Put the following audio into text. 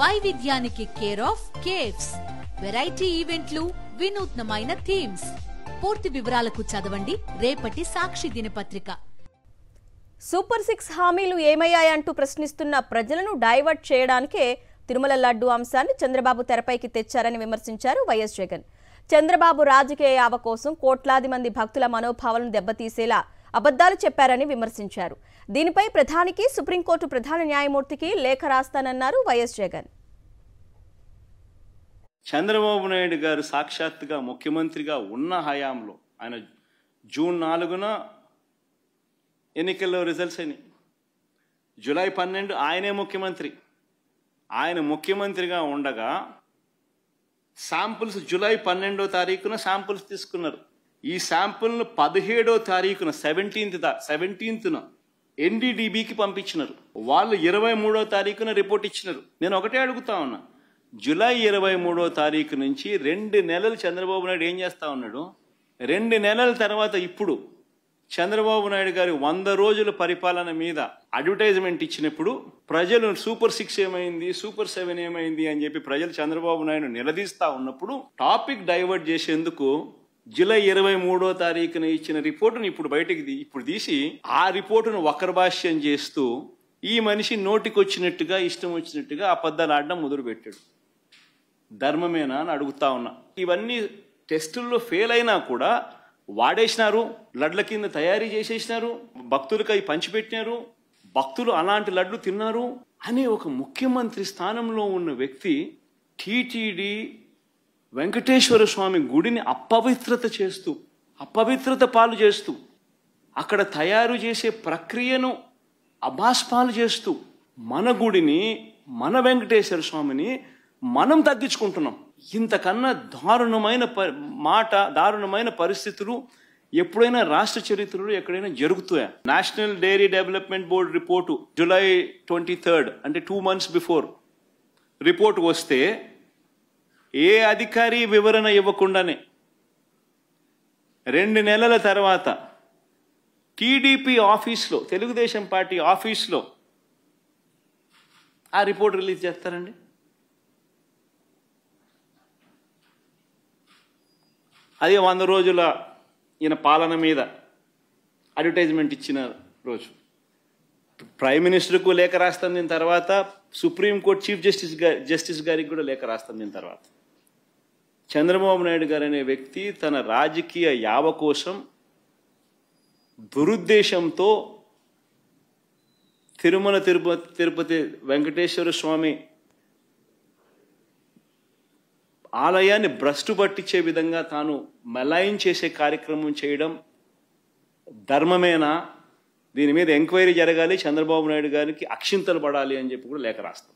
వైవిధ్యానికి care of caves, variety ఈవెంట్లు, వినూత్నమైన థీమ్స్. పూర్తి వివరాలకు చదవండి రేపటి సాక్షి దినపత్రిక. సూపర్ 6 హామీలు ఏమయ్యాయంటూ ప్రశ్నిస్తున్న ప్రజలను డైవర్ట్ చేయడానికే తిరుమల లడ్డు అంశాన్ని చంద్రబాబు తెరపైకి తెచ్చారని విమర్శించారు వైఎస్ జగన్. చంద్రబాబు రాజకీయ యావ కోసం కోట్లాది మంది భక్తుల మనోభావాలను దెబ్బతీసేలా అబద్దాలు చెప్పారని విమర్శించారు. దీనిపై ప్రధానికి సుప్రీంకోర్టు ప్రధాన న్యాయమూర్తికి లేఖ రాస్తానన్నారు వైఎస్ జగన్. చంద్రబాబు నాయుడు గారు సాక్షాత్తుగా ముఖ్యమంత్రిగా ఉన్న హయాంలో ఆయన జూన్ 4న ఎన్నికల్లో రిజల్ట్స్ అయినాయి. జూలై 12 ఆయనే ముఖ్యమంత్రి. ఆయన ముఖ్యమంత్రిగా ఉండగా శాంపుల్స్ జూలై 12వ తారీఖున శాంపుల్స్ తీసుకున్నారు. ఈ శాంపుల్ను 17వ తారీఖున 17th ఎన్డీడీబీకి పంపించినారు. వాళ్ళు 23వ తారీఖున రిపోర్ట్ ఇచ్చినారు. నేను ఒకటే అడుగుతా ఉన్నా, జూలై 23వ తారీఖు నుంచి 2 నెలలు చంద్రబాబు నాయుడు ఏం చేస్తా ఉన్నాడు? 2 నెలల తర్వాత ఇప్పుడు చంద్రబాబు నాయుడు గారి 100 రోజుల పరిపాలన మీద అడ్వర్టైజ్మెంట్ ఇచ్చినప్పుడు ప్రజలు సూపర్ 6 ఏమైంది, సూపర్ 7 ఏమైంది అని చెప్పి ప్రజలు చంద్రబాబు నాయుడు నిలదీస్తా ఉన్నప్పుడు టాపిక్ డైవర్ట్ చేసేందుకు జూలై 23వ తారీఖున ఇచ్చిన రిపోర్టును ఇప్పుడు తీసి ఆ రిపోర్టును వక్రభాష్యం చేస్తూ ఈ మనిషి నోటికొచ్చినట్టుగా ఇష్టం వచ్చినట్టుగా అబద్ధాలు ఆడడం మొదలుపెట్టాడు. ధర్మమేనా అని అడుగుతా ఉన్నా. ఇవన్నీ టెస్టుల్లో ఫెయిల్ అయినా కూడా వాడేసినారు, లడ్ల కింద తయారీ చేసేసినారు, భక్తులకు అవి పంచిపెట్టినారు, భక్తులు అలాంటి లడ్లు తిన్నారు అనే ఒక ముఖ్యమంత్రి స్థానంలో ఉన్న వ్యక్తి టీటీడీ వెంకటేశ్వర స్వామి గుడిని అపవిత్రత పాలు చేస్తూ అక్కడ తయారు చేసే ప్రక్రియను అభాస్పాలు చేస్తూ మన గుడిని, మన వెంకటేశ్వర స్వామిని మనం తగ్గించుకుంటున్నాం. ఇంతకన్నా దారుణమైన పరిస్థితులు ఎప్పుడైనా రాష్ట్ర చరిత్రలో ఎక్కడైనా జరుగుతాయా? National dairy development board report July 23 అంటే 2 months బిఫోర్ రిపోర్ట్ వస్తే ఏ అధికారి వివరణ ఇవ్వకుండానే 2 నెలల తర్వాత టీడీపీ ఆఫీస్లో, తెలుగుదేశం పార్టీ ఆఫీస్లో ఆ రిపోర్ట్ రిలీజ్ చేస్తారండి. అదే 100 రోజుల ఈయన పాలన మీద అడ్వర్టైజ్మెంట్ ఇచ్చిన రోజు ప్రైమ్ మినిస్టర్కు లేఖ రాస్తాం. దీని తర్వాత సుప్రీంకోర్టు చీఫ్ జస్టిస్ గారికి కూడా లేఖ రాస్తాం. దీని తర్వాత చంద్రబాబు నాయుడు గారు అనే వ్యక్తి తన రాజకీయ యావ కోసం దురుద్దేశంతో తిరుమల తిరుపతి వెంకటేశ్వర స్వామి ఆలయాన్ని భ్రష్టు పట్టించే విధంగా తాను మలాయిన్ చేసే కార్యక్రమం చేయడం ధర్మమేనా? దీని మీద ఎంక్వైరీ జరగాలి, చంద్రబాబు నాయుడు గారికి అక్షింతలు పడాలి అని చెప్పి కూడా లేఖ రాస్తాం.